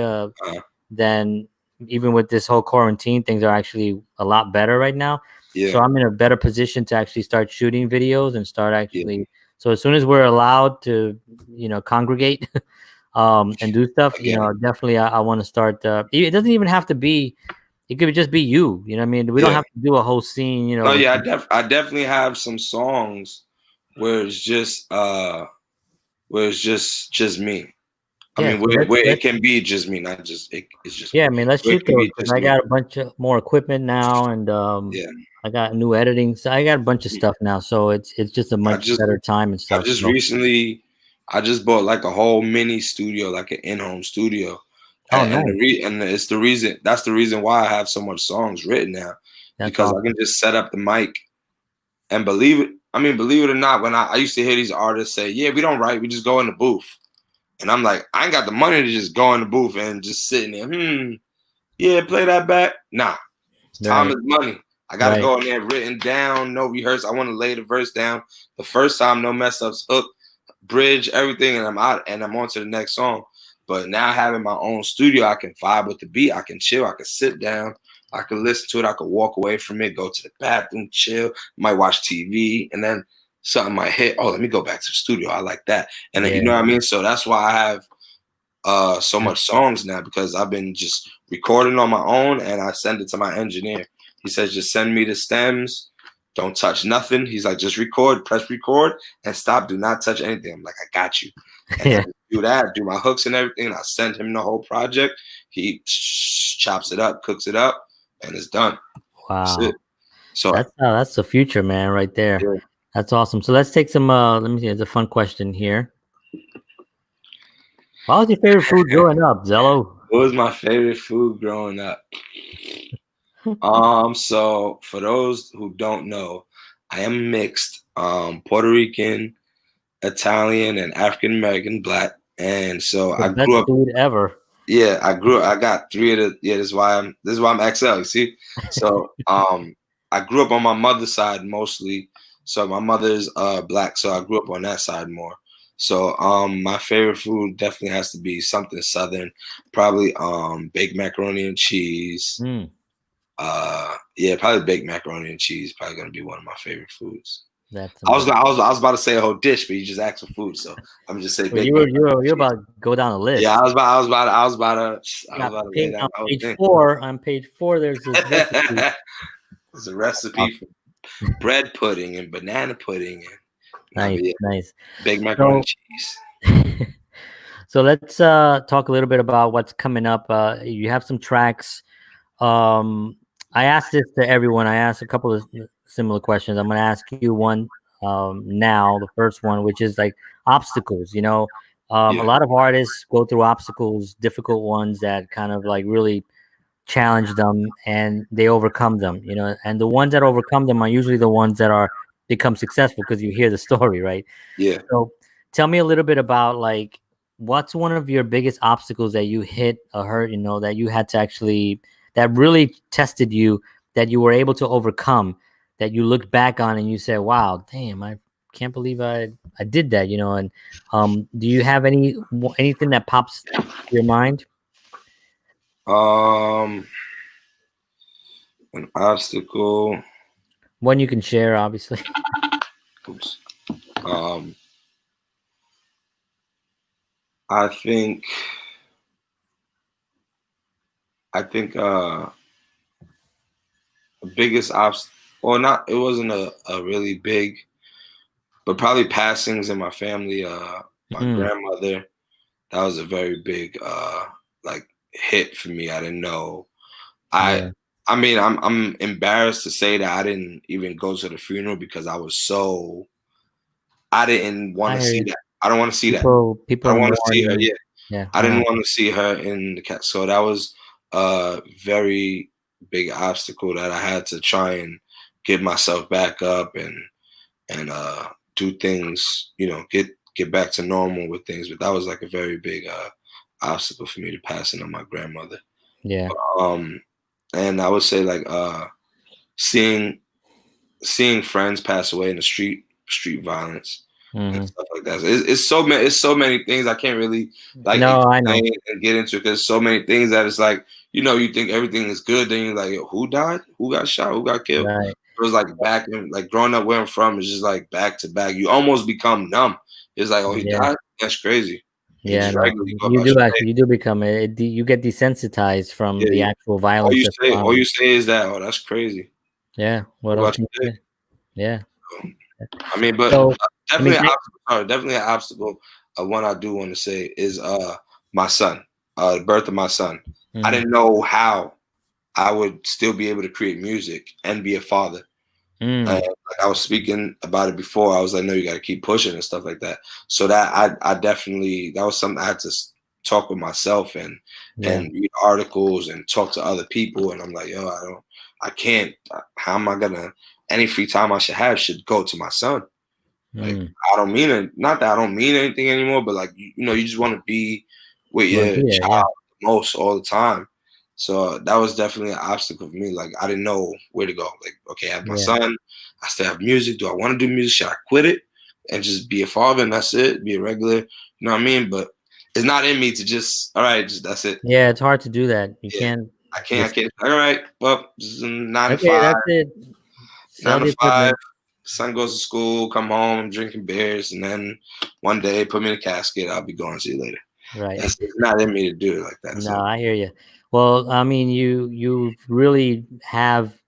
than even with this whole quarantine. Things are actually a lot better right now. So I'm in a better position to actually start shooting videos and start actually. So as soon as we're allowed to, congregate and do stuff, definitely I want to start. It doesn't even have to be. It could just be you. You know what I mean? We don't have to do a whole scene. Oh yeah, I definitely have some songs where it's just me. I mean, where it can be just me, not just it's just. Yeah, I mean, let's shoot those. I got a bunch of more equipment now, and I got new editing. So I got a bunch of stuff now, so it's just a much better time and stuff. I just bought like a whole mini studio, like an in-home studio. Oh, nice. And it's the reason. That's the reason why I have so much songs written now, because I can just set up the mic, and believe it or not, when I used to hear these artists say, "Yeah, we don't write, we just go in the booth," and I'm like, I ain't got the money to just go in the booth and just sitting there. Yeah, play that back. Nah, time Right. is money. I gotta go in there written down, no rehearse. I want to lay the verse down the first time, no mess ups, hook, bridge, everything, and I'm out and I'm on to the next song. But now having my own studio, I can vibe with the beat. I can chill. I can sit down. I can listen to it. I can walk away from it, go to the bathroom, chill. Might watch TV, and then something might hit. Oh, let me go back to the studio. I like that, and then, you know what I mean. So that's why I have so much songs now, because I've been just recording on my own, and I send it to my engineer. He says, just send me the stems. Don't touch nothing. He's like, just record, press record, and stop. Do not touch anything. I'm like, I got you. And I do that, do my hooks and everything. And I send him the whole project. He chops it up, cooks it up, and it's done. Wow. That's it. So that's the future, man, right there. Yeah. That's awesome. So let's take some. Let me see. It's a fun question here. What was your favorite food growing up, Zelo? What was my favorite food growing up? So for those who don't know, I am mixed, Puerto Rican, Italian, and African American Black, and so I grew up. Food ever. Yeah, I got 3 of the. Yeah, this is why I'm XL. You see, so I grew up on my mother's side mostly. So my mother's Black, so I grew up on that side more. So my favorite food definitely has to be something Southern, probably baked macaroni and cheese. Yeah, probably baked macaroni and cheese. Probably gonna be one of my favorite foods. I was about to say a whole dish, but you just asked for food, so I'm just saying. Well, you're about to go down the list. Yeah, I was about to lay down on page 4. On page 4, there's this recipe. There's a recipe for bread pudding and banana pudding and nice baked macaroni and cheese. So let's talk a little bit about what's coming up. You have some tracks. I asked this to everyone. I asked a couple of similar questions. I'm going to ask you one now, the first one, which is like obstacles. You know, a lot of artists go through obstacles, difficult ones that kind of like really challenge them, and they overcome them. You know, and the ones that overcome them are usually the ones that become successful, because you hear the story, right? Yeah. So tell me a little bit about like what's one of your biggest obstacles that you hit or hurt, you know, that you had to actually, that really tested you, that you were able to overcome, that you look back on and you say, wow, damn, I can't believe I did that, you know. And do you have anything that pops to your mind? An obstacle. One you can share, obviously. Oops. I think the biggest obstacle, or not, it wasn't a really big, but probably passings in my family. My grandmother, that was a very big like hit for me. I didn't know. I mean, I'm embarrassed to say that I didn't even go to the funeral, because I didn't want to see that. I don't want to see that. People I don't want to see her. Yeah. I didn't want to see her in the cat. So that was a very big obstacle that I had to try and get myself back up and do things, you know, get back to normal with things. But that was like a very big obstacle for me, to passing on my grandmother. Yeah. And I would say like seeing friends pass away in the street violence. And stuff like that. It's so many things I can't really like explain and get into, because so many things that it's like, you know, you think everything is good, then you're like, who died? Who got shot? Who got killed? Right. It was like back in, like growing up where I'm from, it's just like back to back. You almost become numb. It's like, oh, he died? That's crazy. Yeah, you do become it. You get desensitized from the actual violence. All you say is that, oh, that's crazy. Yeah. What else? Yeah. I mean, but definitely an obstacle. One I do want to say is my son, the birth of my son. I didn't know how I would still be able to create music and be a father. Like I was speaking about it before. I was like, no, you got to keep pushing and stuff like that. So that I definitely, that was something I had to talk with myself and read articles and talk to other people. And I'm like, yo, I can't. How am I gonna? Any free time I should go to my son. Like I don't mean it. Not that I don't mean anything anymore, but like you know, you just want to be with your child the most all the time. So that was definitely an obstacle for me. Like I didn't know where to go. Like, okay, I have my son. I still have music. Do I want to do music? Should I quit it and just be a father and that's it? Be a regular, you know what I mean? But it's not in me to just, all right, just that's it. Yeah, it's hard to do that. You can't. I can't. All right, well, 9 to Okay, 5. that's it. 9 to 5. Son goes to school, come home, I'm drinking beers, and then one day put me in a casket. I'll be going. See you later. Right. It's not in me to do it like that. No, So. I hear you. Well, I mean, you really have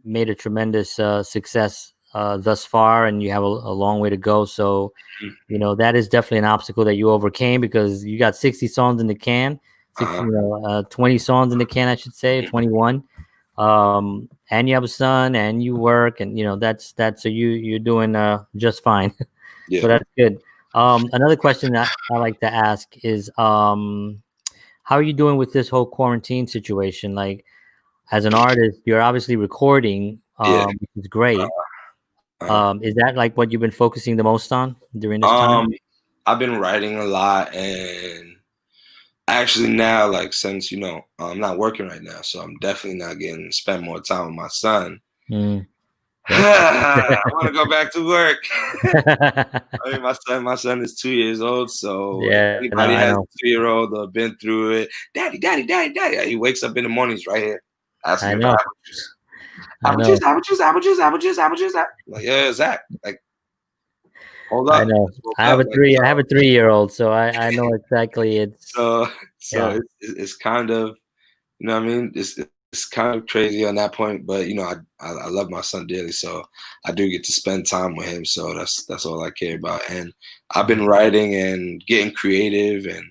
made a tremendous success thus far, and you have a long way to go. So, you know, that is definitely an obstacle that you overcame, because you got 60 songs in the can, 20 songs in the can, I should say, 21. And you have a son, and you work, and you know that's so you're doing just fine. So that's good. Another question that I like to ask is, how are you doing with this whole quarantine situation? Like, as an artist, you're obviously recording, which is great. Is that like what you've been focusing the most on during this time? I've been writing a lot, and actually now, like, since, you know, I'm not working right now, so I'm definitely not getting to spend more time with my son. I want to go back to work. I mean, my son is 2 years old, so if anybody has a 2-year-old or been through it, daddy. He wakes up in the mornings right here, asking me for apple juice. Like, yeah, Zach. Like, hold up. I know. I have a 3-year-old, so I know exactly. It's it's kind of, you know what I mean? It's kind of crazy on that point, but you know, I love my son dearly, so I do get to spend time with him. So that's all I care about. And I've been writing and getting creative, and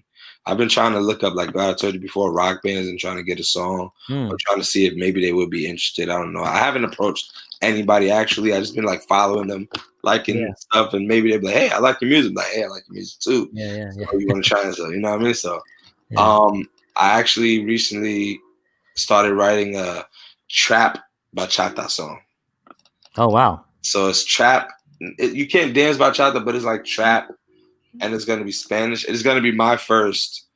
I've been trying to look up, like I told you before, rock bands and trying to get a song, or trying to see if maybe they would be interested. I don't know. I haven't approached anybody actually. I just been like following them, liking stuff, and maybe they'd be like, "Hey, I like your music." I'm like, "Hey, I like your music too." So you want to try and stuff, you know what I mean? So, I actually recently started writing a trap bachata song. Oh wow! So it's trap. You can't dance bachata, but it's like trap, and it's gonna be Spanish. It's gonna be my first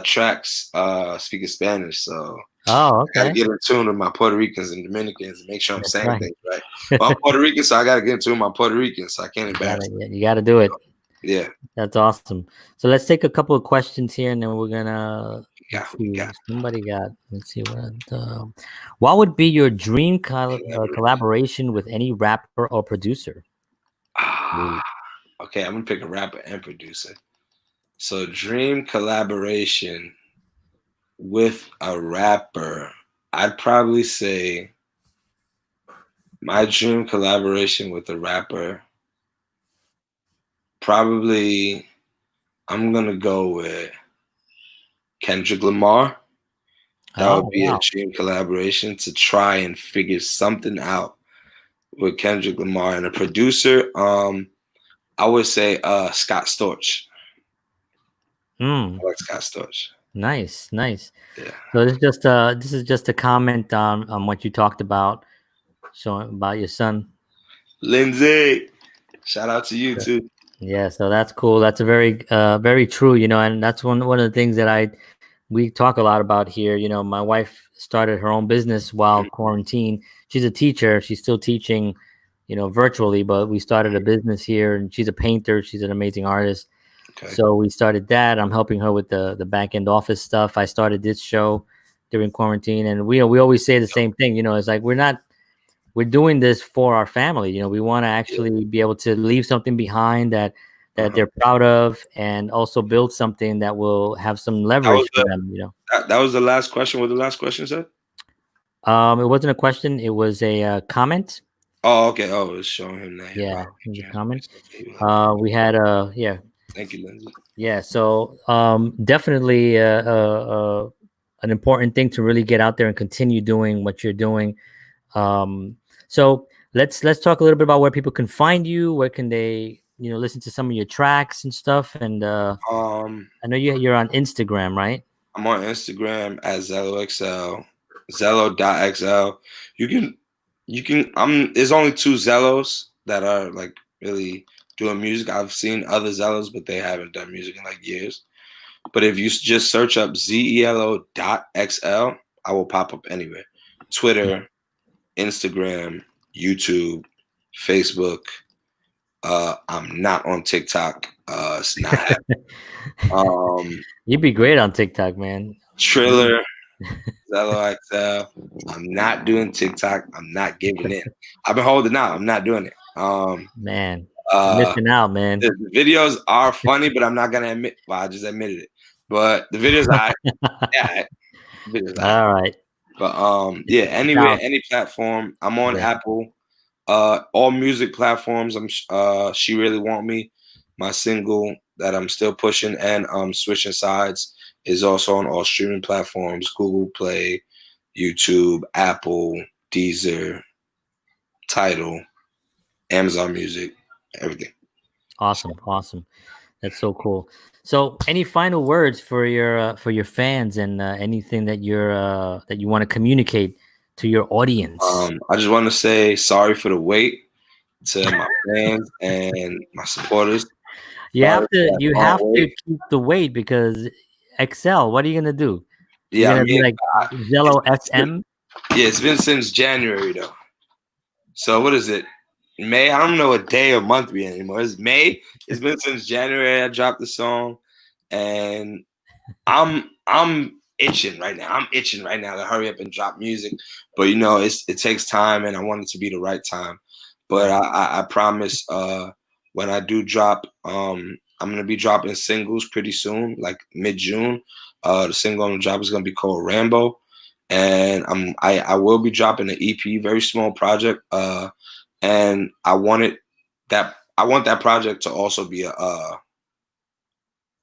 tracks speaking Spanish. So I gotta get in tune with my Puerto Ricans and Dominicans and make sure I'm saying things right. Well, I'm Puerto Rican, so I gotta get in tune with my Puerto Ricans, so I can't embarrass them. You gotta do it. Yeah, that's awesome. So let's take a couple of questions here, and then we're gonna. Somebody got. Let's see what would be your dream collaboration with any rapper or producer? Okay, I'm gonna pick a rapper and producer. So dream collaboration with a rapper, I'd probably say my dream collaboration with a rapper, probably I'm gonna go with Kendrick Lamar. That would be a dream collaboration, to try and figure something out with Kendrick Lamar. And a producer, I would say Scott Storch. I like Scott Storch. Nice. Yeah. So this is just a comment on what you talked about, showing about your son. Lindsay, shout out to you too. Yeah, so that's cool. That's a very true, you know, and that's one of the things that we talk a lot about here. You know, my wife started her own business while quarantine. She's a teacher. She's still teaching, you know, virtually, but we started a business here, and she's a painter. She's an amazing artist. So we started that. I'm helping her with the back end office stuff. I started this show during quarantine, and we always say the same thing. You know, it's like we're doing this for our family. You know, we want to actually be able to leave something behind that they're proud of, and also build something that will have some leverage for them. You know, that was the last question. What the last question said? It wasn't a question. It was a comment. Oh, okay. Oh, it's showing him that. Yeah, it was a comment. We had Thank you, Lindsay. Yeah, so definitely an important thing to really get out there and continue doing what you're doing. So let's talk a little bit about where people can find you. Where can they, you know, listen to some of your tracks and stuff? And I know you're on Instagram, right? I'm on Instagram at Zelo.XL, Zelo.XL. You can. There's only 2 Zelos that are like really doing music. I've seen other Zelos, but they haven't done music in like years. But if you just search up ZELO.XL, I will pop up anywhere. Twitter, Instagram, YouTube, Facebook. I'm not on TikTok. It's not happening. You'd be great on TikTok, man. Triller, Zelo.XL. I'm not doing TikTok. I'm not giving in. I've been holding out. I'm not doing it. Man, missing out, man. The videos are funny, but I'm not gonna admit. Well, I just admitted it. But the videos, All right. But yeah, anywhere, any platform. I'm on Apple. All music platforms. She Really Want Me, my single that I'm still pushing, and Switching Sides is also on all streaming platforms: Google Play, YouTube, Apple, Deezer, Tidal, Amazon Music, everything. Awesome. That's so cool. So, any final words for your fans and anything that that you want to communicate to your audience? I just want to say sorry for the wait to my fans and my supporters. You have to keep the weight because XL. What are you gonna do? Yeah, you're gonna be like Zelo.XL. Yeah, it's been since January though. So what is it? May? I don't know what day or month we in anymore. It's May. It's been since January. I dropped the song, and I'm itching right now. I'm itching right now to hurry up and drop music. But you know, it takes time, and I want it to be the right time. But I promise, when I do drop, I'm gonna be dropping singles pretty soon, like mid-June. The single I'm gonna drop is gonna be called Rambo, and I will be dropping an EP, very small project. And I want that project to also be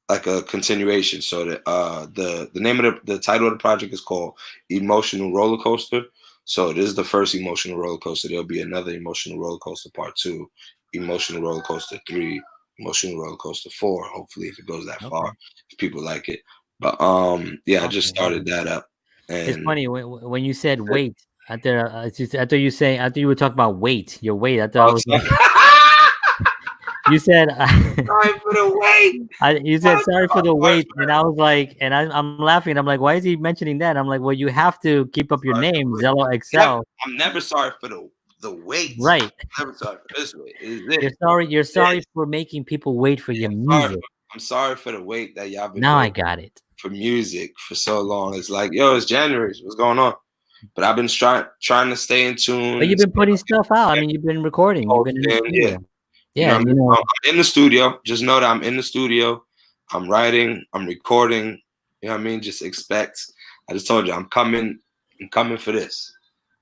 like a continuation. So that the name of the title of the project is called Emotional Roller Coaster. So this is the first Emotional Roller Coaster. There'll be another Emotional Roller Coaster Part 2, Emotional Roller Coaster 3, Emotional Roller Coaster 4. Hopefully, if it goes that far, if people like it. But yeah, I just started that up. And it's funny when you said wait. I thought you were talking about weight. Your weight. I thought I was like, you said sorry for the wait. You said sorry for the wait, and I was like, and I'm laughing. I'm like, why is he mentioning that? I'm like, well, you have to keep up your name, Zelo.XL. I'm never sorry for the wait. Right. I'm never sorry for this wait. You're sorry for making people wait for your music. I'm sorry for the wait that y'all been. Now I got it. For music for so long. It's like, yo, it's January. What's going on? But I've been trying to stay in tune. But you've been putting stuff out. I mean, you've been recording. You've been in the studio. Yeah. You know, I'm in the studio. Just know that I'm in the studio. I'm writing. I'm recording. You know what I mean? Just expect. I just told you, I'm coming for this.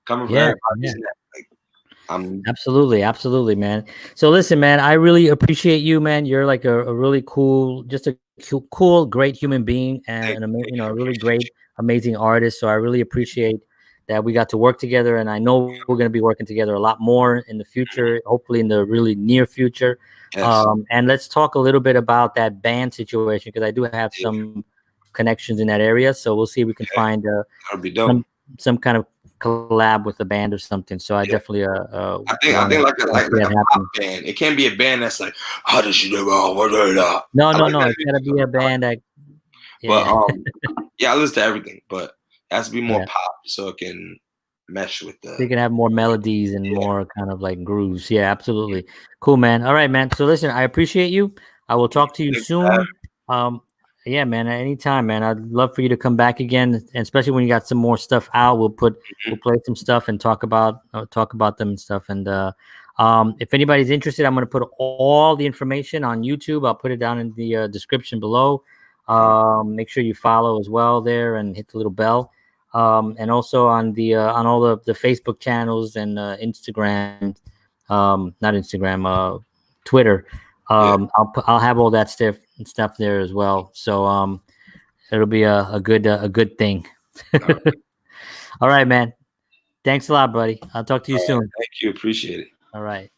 Coming for everybody. Like, absolutely, man. So listen, man, I really appreciate you, man. You're like a really cool, just a cool, great human being, and a really great, amazing artist. So I really appreciate that we got to work together, and I know we're going to be working together a lot more in the future, hopefully in the really near future. Yes. And let's talk a little bit about that band situation, because I do have some connections in that area. So we'll see if we can find some kind of collab with a band or something. So I definitely I think like a pop band. It can't be a band that's like, how does she do? No. It's gotta be a band that. But I listen to everything, but it has to be more pop so it can mesh with the. You can have more melodies and more kind of like grooves. Yeah, absolutely. Cool, man. All right, man. So listen, I appreciate you. I will talk to you soon. Yeah, man. At any time, man. I'd love for you to come back again, and especially when you got some more stuff out. We'll play some stuff and talk about them and stuff. And if anybody's interested, I'm going to put all the information on YouTube. I'll put it down in the description below. Make sure you follow as well there and hit the little bell. And also on on all the Facebook channels and Instagram, not Instagram, Twitter. I'll have all that stuff there as well. So it'll be a good thing. All right, man. Thanks a lot, buddy. I'll talk to you soon. Thank you. Appreciate it. All right.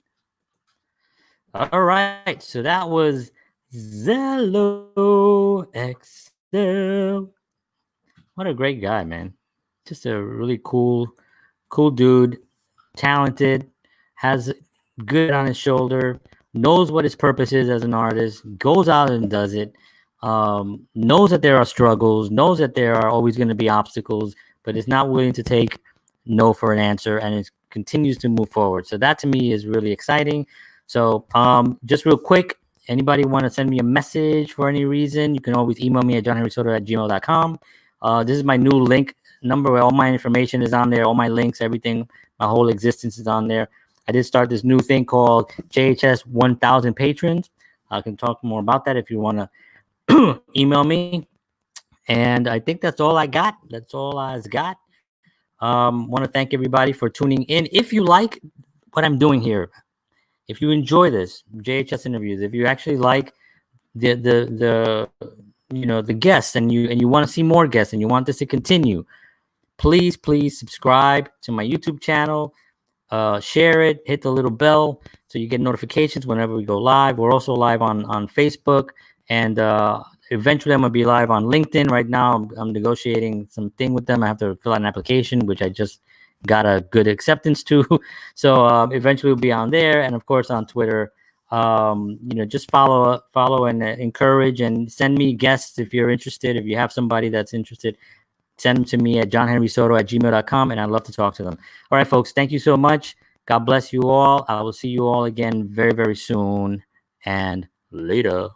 So that was Zelo.XL. What a great guy, man. Just a really cool dude, talented, has good on his shoulder, knows what his purpose is as an artist, goes out and does it, knows that there are struggles, knows that there are always going to be obstacles, but is not willing to take no for an answer, and it continues to move forward. So that to me is really exciting. So just real quick, anybody want to send me a message for any reason, you can always email me at johnhenrysoto@gmail.com. This is my new link number where all my information is on there, all my links, everything, my whole existence is on there. I did start this new thing called JHS 1000 Patrons. I can talk more about that if you want to email me. And I think that's all I got. That's all I've got. Want to thank everybody for tuning in. If you like what I'm doing here, if you enjoy this JHS interviews, if you actually like the guests, and you want to see more guests, and you want this to continue, please subscribe to my YouTube channel, share it, hit the little bell so you get notifications whenever we go live. We're also live on Facebook, and eventually I'm gonna be live on LinkedIn. Right now I'm negotiating something with them. I have to fill out an application, which I just got a good acceptance to. So eventually we'll be on there, and of course on Twitter. Just follow and encourage, and send me guests if you're interested. If you have somebody that's interested, send them to me at johnhenrysoto@gmail.com, and I'd love to talk to them. All right, folks, thank you so much. God bless you all. I will see you all again very, very soon, and later.